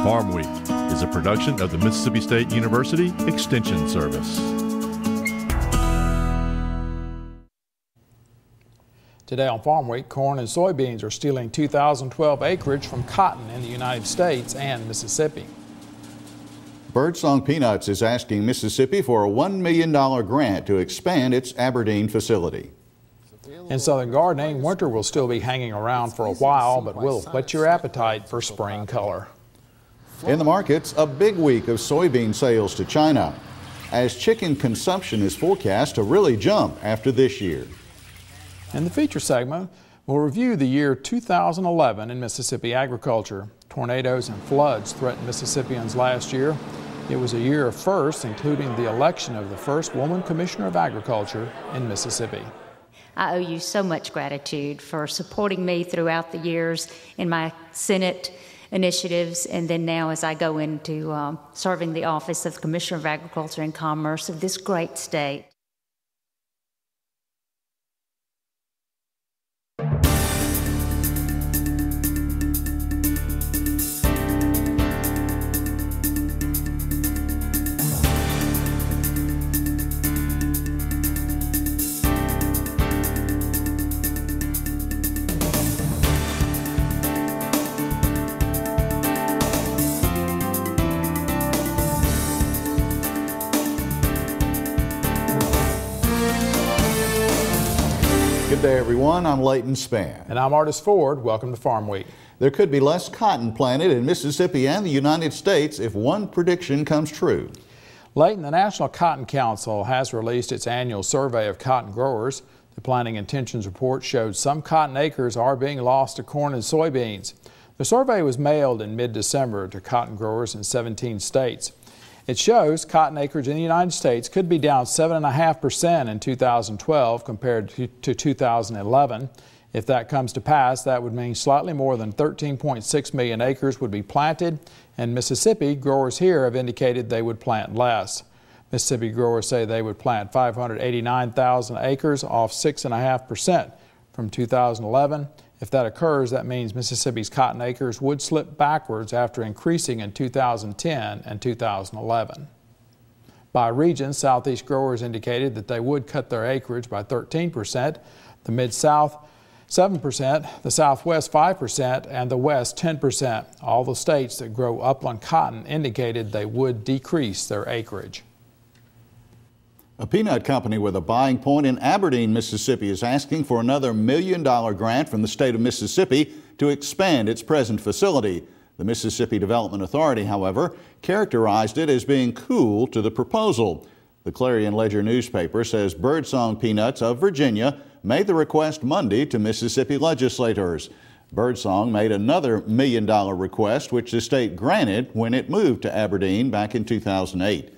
Farmweek is a production of the Mississippi State University Extension Service. Today on Farm Week, corn and soybeans are stealing 2012 acreage from cotton in the United States and Mississippi. Birdsong Peanuts is asking Mississippi for a $1 million grant to expand its Aberdeen facility. In Southern gardening, winter will still be hanging around for a while, but will whet your appetite for spring color. In the markets, a big week of soybean sales to China, as chicken consumption is forecast to really jump after this year. In the feature segment, we'll review the year 2011 in Mississippi agriculture. Tornadoes and floods threatened Mississippians last year. It was a year of firsts, including the election of the first woman commissioner of agriculture in Mississippi. I owe you so much gratitude for supporting me throughout the years in my Senate initiatives, and then now as I go into serving the office of Commissioner of Agriculture and Commerce of this great state. Good day, everyone. I'm Leighton Spann. And I'm Artis Ford. Welcome to Farm Week. There could be less cotton planted in Mississippi and the United States if one prediction comes true. Leighton, the National Cotton Council has released its annual survey of cotton growers. The planting intentions report showed some cotton acres are being lost to corn and soybeans. The survey was mailed in mid-December to cotton growers in 17 states. It shows cotton acreage in the United States could be down 7.5% in 2012 compared to 2011. If that comes to pass, that would mean slightly more than 13.6 million acres would be planted. In Mississippi, growers here have indicated they would plant less. Mississippi growers say they would plant 589,000 acres, off 6.5% from 2011. If that occurs, that means Mississippi's cotton acres would slip backwards after increasing in 2010 and 2011. By region, Southeast growers indicated that they would cut their acreage by 13%, the Mid-South 7%, the Southwest 5%, and the West 10%. All the states that grow upland cotton indicated they would decrease their acreage. A peanut company with a buying point in Aberdeen, Mississippi is asking for another $1 million grant from the state of Mississippi to expand its present facility. The Mississippi Development Authority, however, characterized it as being cool to the proposal. The Clarion Ledger newspaper says Birdsong Peanuts of Virginia made the request Monday to Mississippi legislators. Birdsong made another $1 million request, which the state granted when it moved to Aberdeen back in 2008.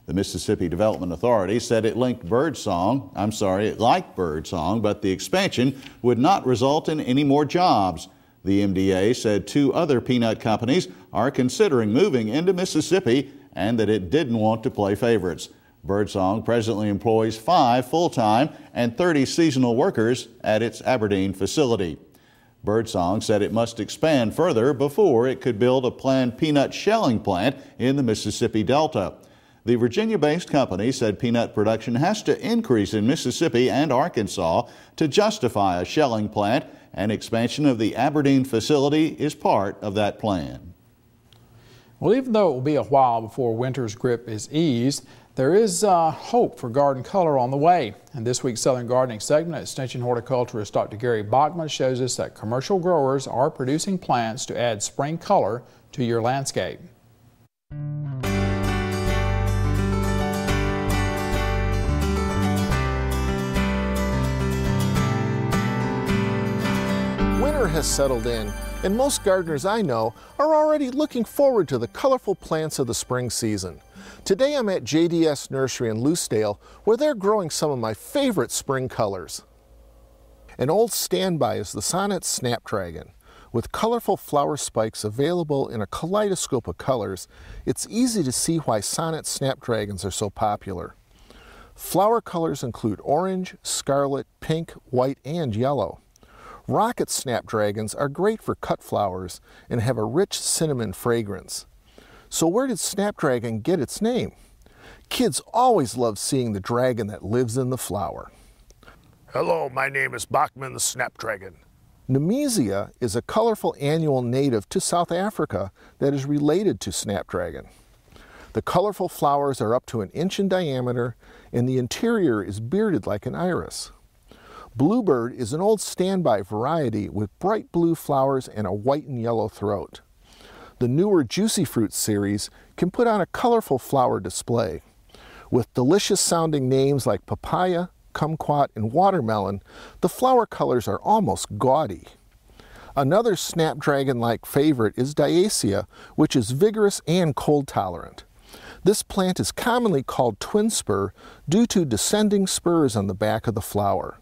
The Mississippi Development Authority said it liked Birdsong, but the expansion would not result in any more jobs. The MDA said 2 other peanut companies are considering moving into Mississippi and that it didn't want to play favorites. Birdsong presently employs 5 full-time and 30 seasonal workers at its Aberdeen facility. Birdsong said it must expand further before it could build a planned peanut shelling plant in the Mississippi Delta. The Virginia-based company said peanut production has to increase in Mississippi and Arkansas to justify a shelling plant, and expansion of the Aberdeen facility is part of that plan. Well, even though it will be a while before winter's grip is eased, there is hope for garden color on the way. In this week's Southern Gardening segment, Extension horticulturist Dr. Gary Bachman shows us that commercial growers are producing plants to add spring color to your landscape. Winter has settled in, and most gardeners I know are already looking forward to the colorful plants of the spring season. Today I'm at JDS Nursery in Loosedale, where they're growing some of my favorite spring colors. An old standby is the Sonnet Snapdragon. With colorful flower spikes available in a kaleidoscope of colors, it's easy to see why Sonnet Snapdragons are so popular. Flower colors include orange, scarlet, pink, white, and yellow. Rocket snapdragons are great for cut flowers and have a rich cinnamon fragrance. So where did snapdragon get its name? Kids always love seeing the dragon that lives in the flower. Hello, my name is Bachman the snapdragon. Nemesia is a colorful annual native to South Africa that is related to snapdragon. The colorful flowers are up to 1 inch in diameter, and the interior is bearded like an iris. Bluebird is an old standby variety with bright blue flowers and a white and yellow throat. The newer Juicy Fruit series can put on a colorful flower display. With delicious sounding names like papaya, kumquat, and watermelon, the flower colors are almost gaudy. Another snapdragon-like favorite is Diacia, which is vigorous and cold tolerant. This plant is commonly called twin spur due to descending spurs on the back of the flower.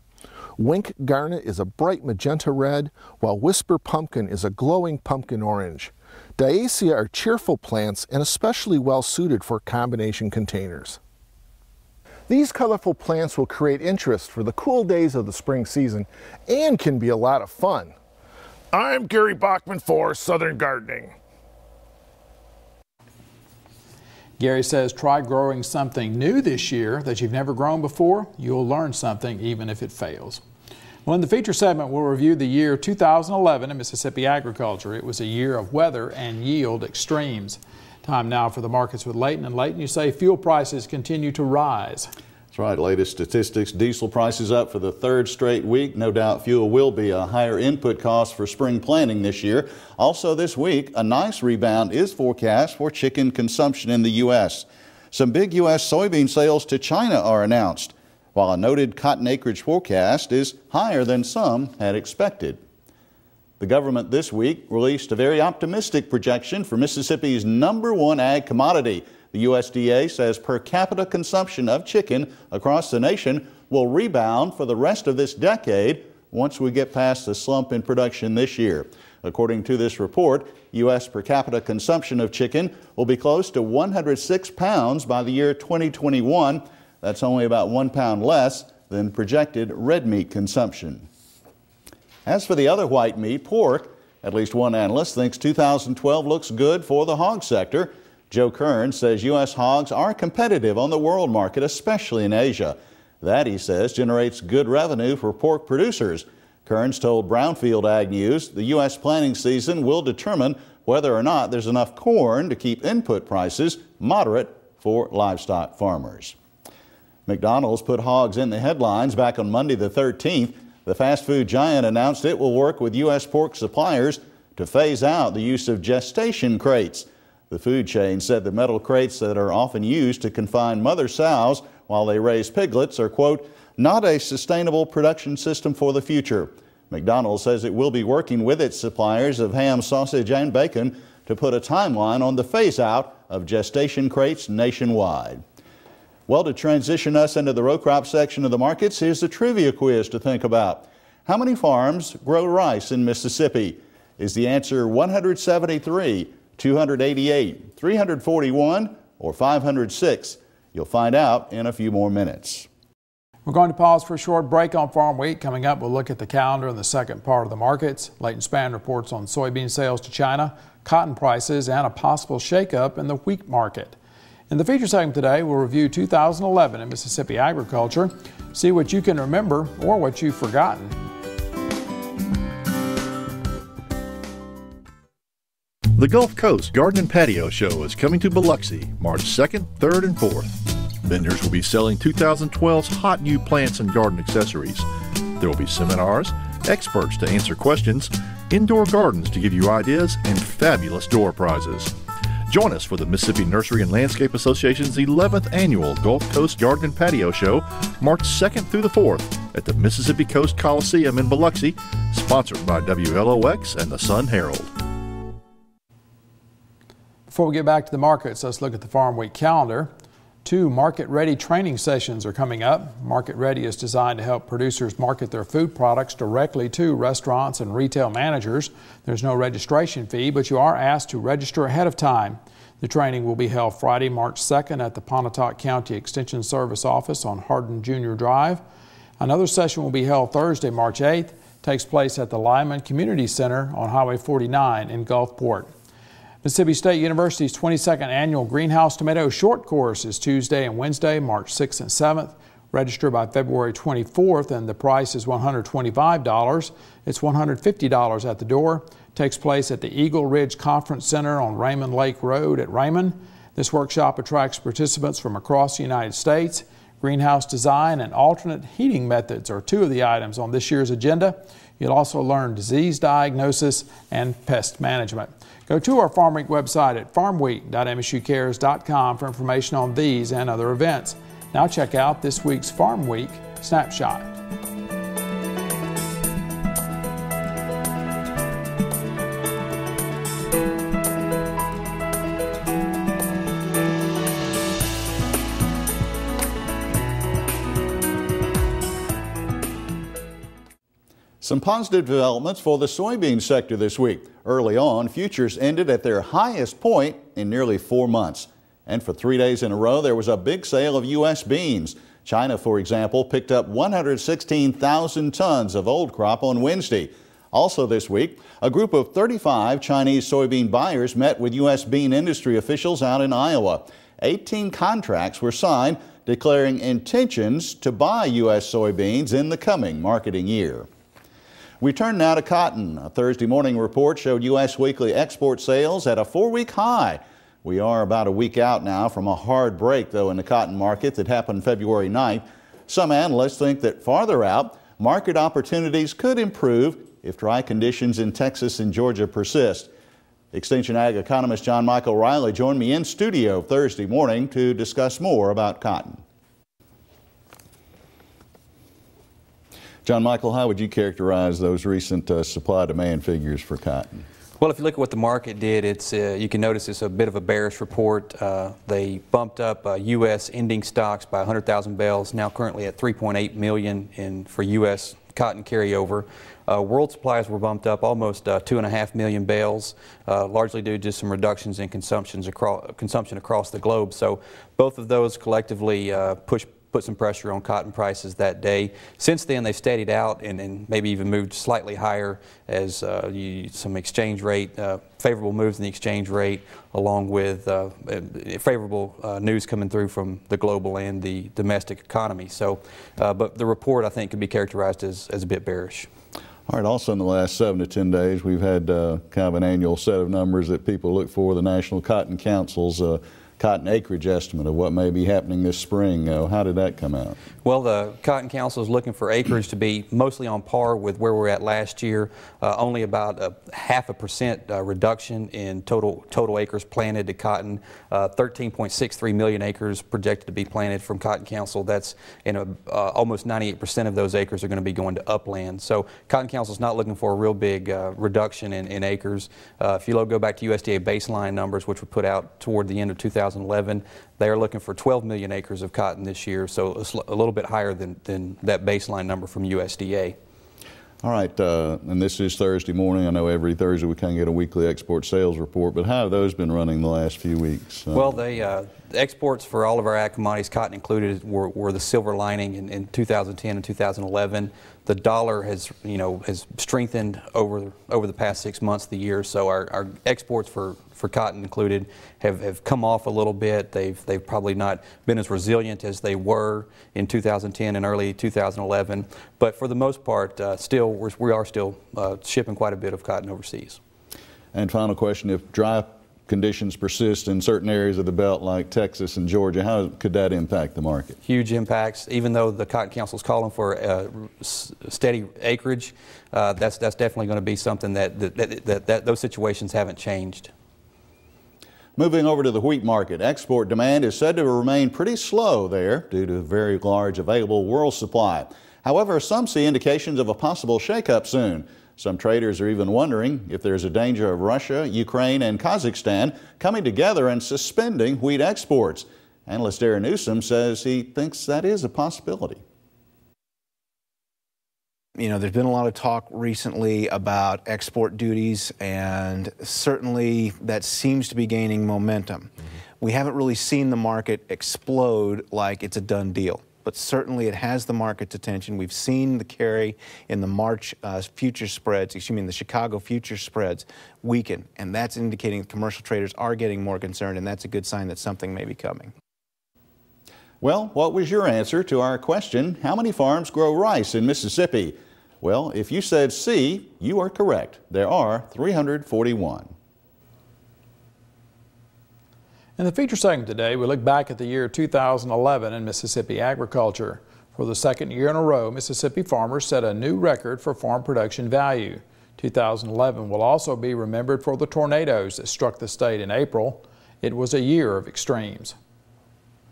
Wink garnet is a bright magenta red, while whisper pumpkin is a glowing pumpkin orange. Diacia are cheerful plants and especially well suited for combination containers. These colorful plants will create interest for the cool days of the spring season and can be a lot of fun. I'm Gary Bachman for Southern Gardening. Gary says try growing something new this year that you've never grown before. You'll learn something even if it fails. Well, in the feature segment, we'll review the year 2011 in Mississippi agriculture. It was a year of weather and yield extremes. Time now for the markets with Leighton. And Leighton, you say fuel prices continue to rise. That's right. Latest statistics, diesel prices up for the 3rd straight week. No doubt fuel will be a higher input cost for spring planting this year. Also this week, a nice rebound is forecast for chicken consumption in the U.S. Some big U.S. soybean sales to China are announced, while a noted cotton acreage forecast is higher than some had expected. The government this week released a very optimistic projection for Mississippi's #1 ag commodity. The USDA says per capita consumption of chicken across the nation will rebound for the rest of this decade once we get past the slump in production this year. According to this report, U.S. per capita consumption of chicken will be close to 106 pounds by the year 2021. That's only about 1 pound less than projected red meat consumption. As for the other white meat, pork, at least one analyst thinks 2012 looks good for the hog sector. Joe Kern says U.S. hogs are competitive on the world market, especially in Asia. That, he says, generates good revenue for pork producers. Kearns told Brownfield Ag News the U.S. planting season will determine whether or not there's enough corn to keep input prices moderate for livestock farmers. McDonald's put hogs in the headlines back on Monday the 13th. The fast food giant announced it will work with U.S. pork suppliers to phase out the use of gestation crates. The food chain said the metal crates that are often used to confine mother sows while they raise piglets are, quote, not a sustainable production system for the future. McDonald's says it will be working with its suppliers of ham, sausage, and bacon to put a timeline on the phase-out of gestation crates nationwide. Well, to transition us into the row crop section of the markets, here's a trivia quiz to think about. How many farms grow rice in Mississippi? Is the answer 173, 288, 341, or 506? You'll find out in a few more minutes. We're going to pause for a short break on Farm Week. Coming up, we'll look at the calendar in the second part of the markets. Leighton Spann reports on soybean sales to China, cotton prices, and a possible shakeup in the wheat market. In the feature segment today, we'll review 2011 in Mississippi agriculture, see what you can remember or what you've forgotten. The Gulf Coast Garden and Patio Show is coming to Biloxi March 2nd, 3rd, and 4th. Vendors will be selling 2012's hot new plants and garden accessories. There will be seminars, experts to answer questions, indoor gardens to give you ideas, and fabulous door prizes. Join us for the Mississippi Nursery and Landscape Association's 11th annual Gulf Coast Garden and Patio Show, March 2nd through the 4th at the Mississippi Coast Coliseum in Biloxi, sponsored by WLOX and the Sun Herald. Before we get back to the markets, let's look at the Farm Week calendar. 2 Market Ready training sessions are coming up. Market Ready is designed to help producers market their food products directly to restaurants and retail managers. There's no registration fee, but you are asked to register ahead of time. The training will be held Friday, March 2nd at the Pontotoc County Extension Service Office on Hardin Jr. Drive. Another session will be held Thursday, March 8th. Takes place at the Lyman Community Center on Highway 49 in Gulfport. Mississippi State University's 22nd annual Greenhouse Tomato Short Course is Tuesday and Wednesday, March 6th and 7th. Register by February 24th, and the price is $125. It's $150 at the door. Takes place at the Eagle Ridge Conference Center on Raymond Lake Road at Raymond. This workshop attracts participants from across the United States. Greenhouse design and alternate heating methods are two of the items on this year's agenda. You'll also learn disease diagnosis and pest management. Go to our Farm Week website at farmweek.msucares.com for information on these and other events. Now check out this week's Farm Week Snapshot. Some positive developments for the soybean sector this week. Early on, futures ended at their highest point in nearly 4 months. And for 3 days in a row, there was a big sale of U.S. beans. China, for example, picked up 116,000 tons of old crop on Wednesday. Also this week, a group of 35 Chinese soybean buyers met with U.S. bean industry officials out in Iowa. 18 contracts were signed declaring intentions to buy U.S. soybeans in the coming marketing year. We turn now to cotton. A Thursday morning report showed U.S. weekly export sales at a 4-week high. We are about a week out now from a hard break, though, in the cotton market that happened February 9th. Some analysts think that farther out, market opportunities could improve if dry conditions in Texas and Georgia persist. Extension Ag economist John Michael Riley joined me in studio Thursday morning to discuss more about cotton. John Michael, how would you characterize those recent supply-demand figures for cotton? Well, if you look at what the market did, you can notice it's a bit of a bearish report. They bumped up U.S. ending stocks by 100,000 bales, now currently at 3.8 million for U.S. cotton carryover. World supplies were bumped up almost 2.5 million bales, largely due to some reductions in consumption across the globe. So both of those collectively put some pressure on cotton prices that day. Since then, they've steadied out and maybe even moved slightly higher as some exchange rate, favorable moves in the exchange rate, along with favorable news coming through from the global and the domestic economy. So, but the report, I think, could be characterized as a bit bearish. All right, also in the last 7 to 10 days, we've had kind of an annual set of numbers that people look for, the National Cotton Council's cotton acreage estimate of what may be happening this spring. How did that come out? Well, the Cotton Council is looking for acreage to be mostly on par with where we were at last year. Only about a 0.5% reduction in total acres planted to cotton. 13.63 million acres projected to be planted from Cotton Council. That's almost 98% of those acres are going to be going to upland. So Cotton Council is not looking for a real big reduction in acres. If you go back to USDA baseline numbers, which were put out toward the end of 2011, they are looking for 12 million acres of cotton this year, so a little bit higher than that baseline number from USDA. All right, and this is Thursday morning. I know every Thursday we kind of get a weekly export sales report, but how have those been running the last few weeks? Well, the exports for all of our ag commodities, cotton included, were the silver lining in 2010 and 2011. The dollar has strengthened over the past 6 months of the year, so our exports for cotton included have come off a little bit. They've probably not been as resilient as they were in 2010 and early 2011, but for the most part, we are still shipping quite a bit of cotton overseas. And final question: if dry conditions persist in certain areas of the belt like Texas and Georgia, how could that impact the market? Huge impacts. Even though the Cotton Council is calling for steady acreage, that's definitely going to be something that those situations haven't changed. Moving over to the wheat market, export demand is said to remain pretty slow there due to very large available world supply. However, some see indications of a possible shakeup soon. Some traders are even wondering if there's a danger of Russia, Ukraine, and Kazakhstan coming together and suspending wheat exports. Analyst Aaron Newsom says he thinks that is a possibility. You know, there's been a lot of talk recently about export duties, and certainly that seems to be gaining momentum. We haven't really seen the market explode like it's a done deal. but certainly it has the market's attention. We've seen the carry in the March future spreads, the Chicago future spreads weaken, and that's indicating commercial traders are getting more concerned, and that's a good sign that something may be coming. Well, what was your answer to our question, how many farms grow rice in Mississippi? Well, if you said C, you are correct. There are 341. In the feature segment today, we look back at the year 2011 in Mississippi agriculture. For the second year in a row, Mississippi farmers set a new record for farm production value. 2011 will also be remembered for the tornadoes that struck the state in April. It was a year of extremes.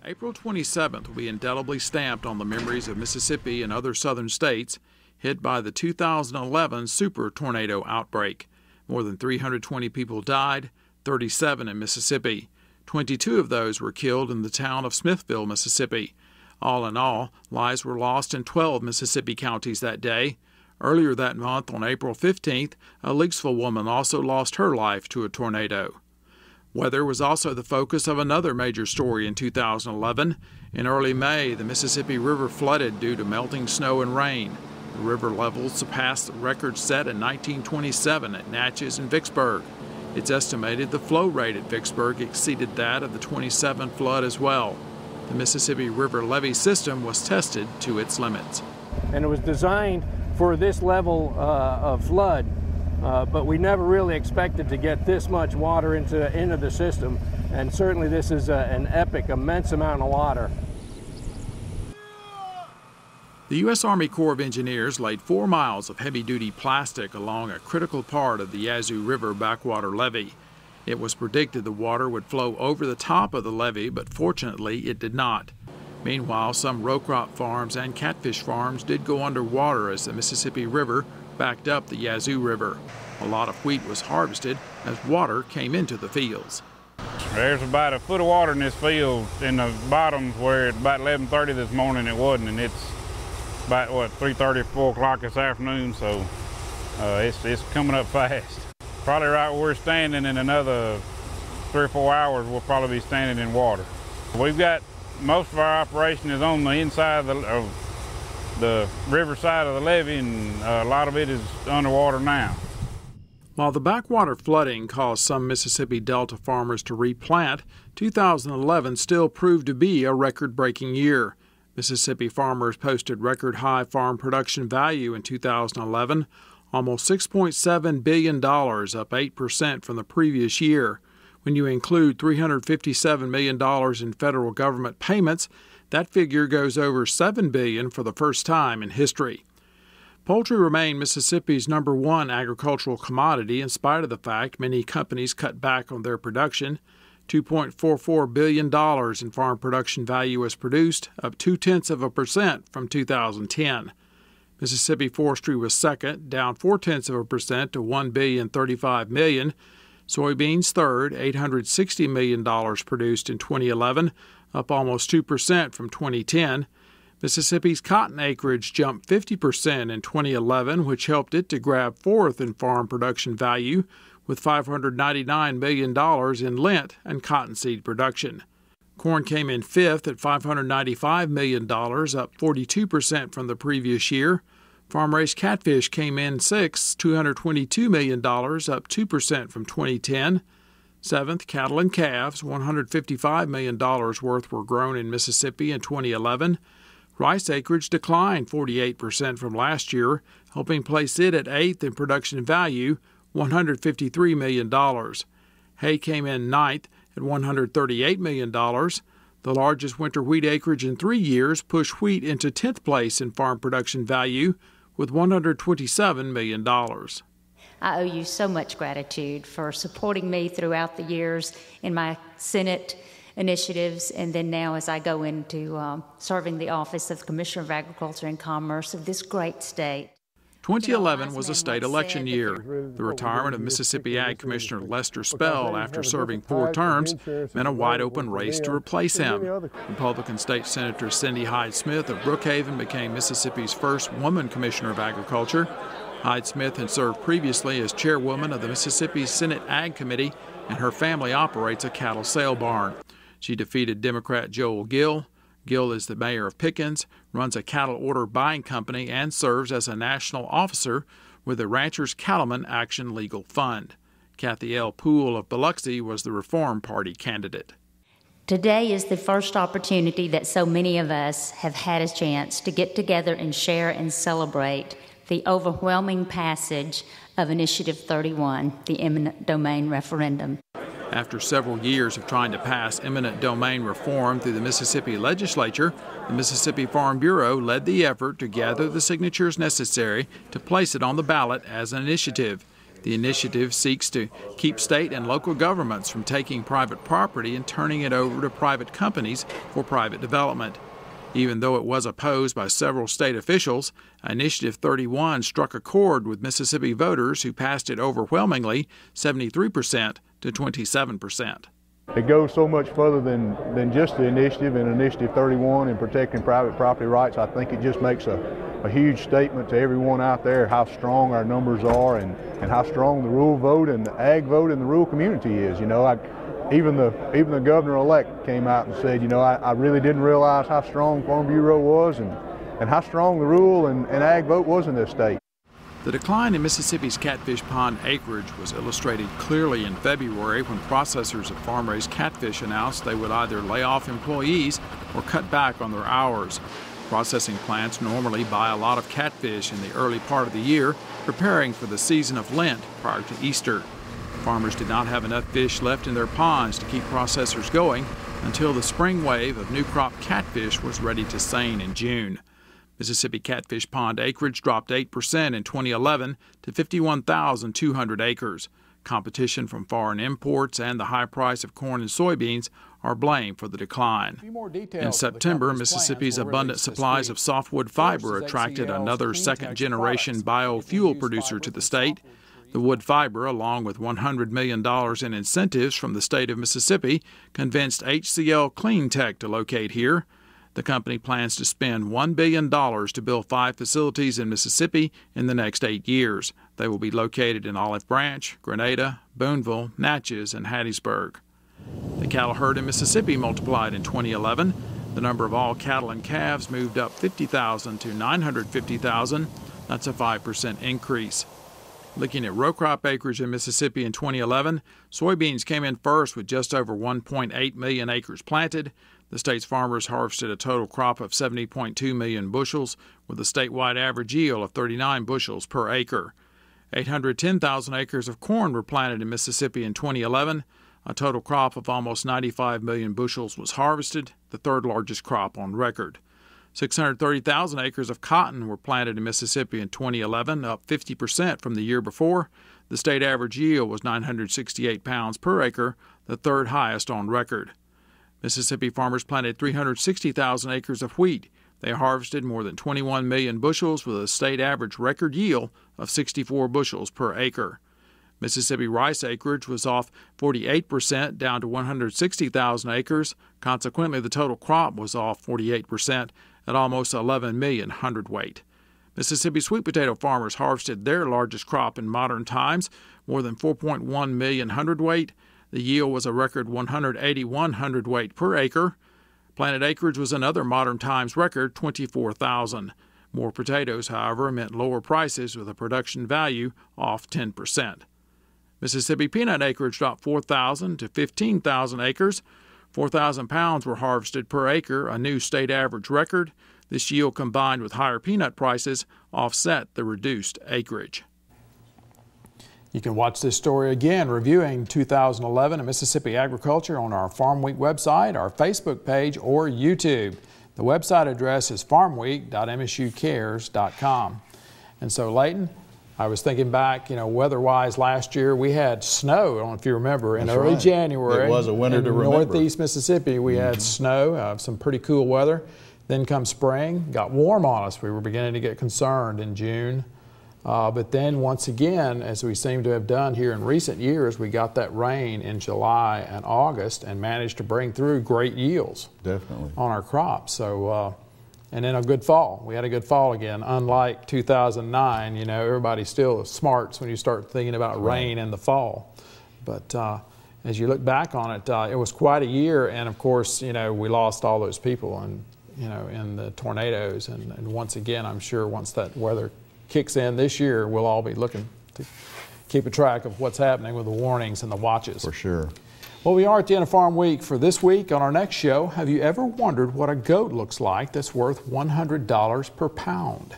April 27th will be indelibly stamped on the memories of Mississippi and other southern states hit by the 2011 super tornado outbreak. More than 320 people died, 37 in Mississippi. 22 of those were killed in the town of Smithville, Mississippi. All in all, lives were lost in 12 Mississippi counties that day. Earlier that month, on April 15th, a Leakesville woman also lost her life to a tornado. Weather was also the focus of another major story in 2011. In early May, the Mississippi River flooded due to melting snow and rain. The river levels surpassed the record set in 1927 at Natchez and Vicksburg. It's estimated the flow rate at Vicksburg exceeded that of the 27 flood as well. The Mississippi River levee system was tested to its limits. And it was designed for this level of flood. But we never really expected to get this much water into the system, and certainly this is an epic, immense amount of water. The U.S. Army Corps of Engineers laid 4 miles of heavy-duty plastic along a critical part of the Yazoo River backwater levee. It was predicted the water would flow over the top of the levee, but fortunately it did not. Meanwhile, some row crop farms and catfish farms did go underwater as the Mississippi River backed up the Yazoo River. A lot of wheat was harvested as water came into the fields. There's about a foot of water in this field in the bottoms where at about 11:30 this morning it wasn't, and it's about, 3:30 or 4 o'clock this afternoon, so it's coming up fast. Probably right where we're standing in another 3 or 4 hours we'll probably be standing in water. We've got most of our operation is on the inside of the river side of the levee, and a lot of it is underwater now. While the backwater flooding caused some Mississippi Delta farmers to replant, 2011 still proved to be a record-breaking year. Mississippi farmers posted record-high farm production value in 2011, almost $6.7 billion, up 8% from the previous year. When you include $357 million in federal government payments, that figure goes over $7 billion for the first time in history. Poultry remained Mississippi's #1 agricultural commodity in spite of the fact many companies cut back on their production. $2.44 billion in farm production value was produced, up 0.2% from 2010. Mississippi forestry was second, down 0.4% to $1.035 billion. Soybeans third, $860 million produced in 2011, up almost 2% from 2010. Mississippi's cotton acreage jumped 50% in 2011, which helped it to grab fourth in farm production value, with $599 million in lint and cottonseed production. Corn came in fifth at $595 million, up 42% from the previous year. Farm-raised catfish came in sixth, $222 million, up 2% from 2010. Seventh, cattle and calves, $155 million worth were grown in Mississippi in 2011. Rice acreage declined 48% from last year, helping place it at eighth in production value, $153 million. Hay came in ninth at $138 million. The largest winter wheat acreage in 3 years pushed wheat into 10th place in farm production value with $127 million. I owe you so much gratitude for supporting me throughout the years in my Senate initiatives, and then now as I go into serving the office of Commissioner of Agriculture and Commerce of this great state. 2011 was a state election year. The retirement of Mississippi Ag Commissioner Lester Spell after serving 4 terms meant a wide-open race to replace him. Republican State Senator Cindy Hyde-Smith of Brookhaven became Mississippi's first woman Commissioner of Agriculture. Hyde-Smith had served previously as chairwoman of the Mississippi Senate Ag Committee, and her family operates a cattle sale barn. She defeated Democrat Joel Gill, Gill is the mayor of Pickens, runs a cattle order buying company, and serves as a national officer with the Ranchers Cattlemen Action Legal Fund. Kathy L. Poole of Biloxi was the Reform Party candidate. Today is the first opportunity that so many of us have had a chance to get together and share and celebrate the overwhelming passage of Initiative 31, the eminent domain referendum. After several years of trying to pass eminent domain reform through the Mississippi legislature, the Mississippi Farm Bureau led the effort to gather the signatures necessary to place it on the ballot as an initiative. The initiative seeks to keep state and local governments from taking private property and turning it over to private companies for private development. Even though it was opposed by several state officials, Initiative 31 struck a chord with Mississippi voters who passed it overwhelmingly, 73% to 27%. It goes so much further than just the initiative and Initiative 31 and protecting private property rights. I think it just makes a huge statement to everyone out there how strong our numbers are and how strong the rural vote and the ag vote in the rural community is. You know, even the governor-elect came out and said, you know, I really didn't realize how strong Farm Bureau was and how strong the rural and ag vote was in this state. The decline in Mississippi's catfish pond acreage was illustrated clearly in February when processors of farm-raised catfish announced they would either lay off employees or cut back on their hours. Processing plants normally buy a lot of catfish in the early part of the year, preparing for the season of Lent prior to Easter. Farmers did not have enough fish left in their ponds to keep processors going until the spring wave of new crop catfish was ready to seine in June. Mississippi catfish pond acreage dropped 8% in 2011 to 51,200 acres. Competition from foreign imports and the high price of corn and soybeans are blamed for the decline. In September, Mississippi's abundant supplies of softwood fiber attracted another second-generation biofuel producer to the state. The wood fiber, along with $100 million in incentives from the state of Mississippi, convinced HCL Clean Tech to locate here. The company plans to spend $1 billion to build 5 facilities in Mississippi in the next 8 years. They will be located in Olive Branch, Grenada, Boonville, Natchez, and Hattiesburg. The cattle herd in Mississippi multiplied in 2011. The number of all cattle and calves moved up 50,000 to 950,000. That's a 5% increase. Looking at row crop acreage in Mississippi in 2011, soybeans came in first with just over 1.8 million acres planted. The state's farmers harvested a total crop of 70.2 million bushels with a statewide average yield of 39 bushels per acre. 810,000 acres of corn were planted in Mississippi in 2011. A total crop of almost 95 million bushels was harvested, the third largest crop on record. 630,000 acres of cotton were planted in Mississippi in 2011, up 50% from the year before. The state average yield was 968 pounds per acre, the third highest on record. Mississippi farmers planted 360,000 acres of wheat. They harvested more than 21 million bushels with a state average record yield of 64 bushels per acre. Mississippi rice acreage was off 48%, down to 160,000 acres. Consequently, the total crop was off 48% at almost 11 million hundredweight. Mississippi sweet potato farmers harvested their largest crop in modern times, more than 4.1 million hundredweight. The yield was a record 181 hundredweight per acre. Planted acreage was another modern times record, 24,000. More potatoes, however, meant lower prices with a production value off 10%. Mississippi peanut acreage dropped 4,000 to 15,000 acres. 4,000 pounds were harvested per acre, a new state average record. This yield combined with higher peanut prices offset the reduced acreage. You can watch this story again reviewing 2011 in Mississippi agriculture on our Farm Week website, our Facebook page, or YouTube. The website address is farmweek.msucares.com. And so, Leighton, I was thinking back, weather-wise last year, we had snow, I don't know if you remember, in early January. It was a winter to remember. In northeast Mississippi, we had snow, some pretty cool weather. Then come spring, got warm on us. We were beginning to get concerned in June. But then once again, as we seem to have done here in recent years, we got that rain in July and August and managed to bring through great yields. Definitely. On our crops. So, and then a good fall. We had a good fall again, unlike 2009. Everybody still smarts when you start thinking about rain in the fall. But as you look back on it, it was quite a year. And of course, we lost all those people. And you know, in the tornadoes. And once again, I'm sure once that weather kicks in this year, we'll all be looking to keep a track of what's happening with the warnings and the watches. For sure. Well, we are at the end of Farm Week for this week. On our next show, have you ever wondered what a goat looks like that's worth $100 per pound?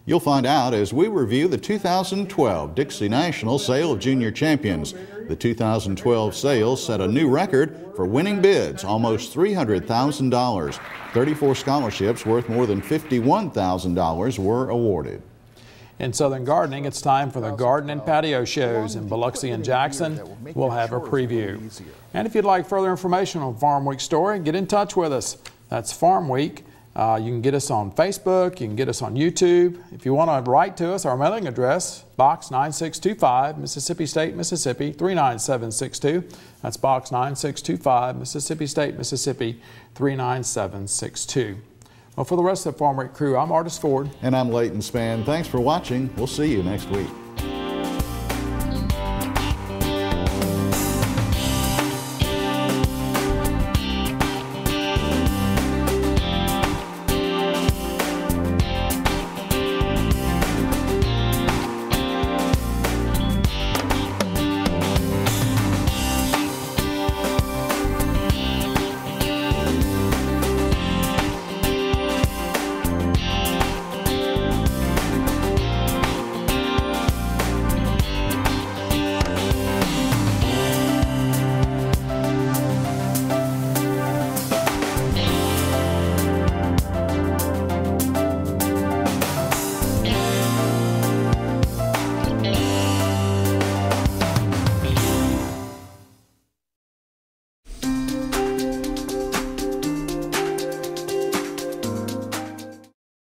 You'll find out as we review the 2012 Dixie National Sale of Junior Champions. The 2012 sale set a new record for winning bids, almost $300,000. 34 scholarships worth more than $51,000 were awarded. In Southern Gardening, it's time for the Garden and Patio shows in Biloxi and Jackson. We'll have a preview. And if you'd like further information on Farm Week story, get in touch with us. That's Farm Week. You can get us on Facebook, you can get us on YouTube. If you want to write to us, our mailing address, Box 9625, Mississippi State, Mississippi 39762. That's Box 9625, Mississippi State, Mississippi 39762. Well, for the rest of the Farm Week crew, I'm Artis Ford. And I'm Leighton Spann. Thanks for watching. We'll see you next week.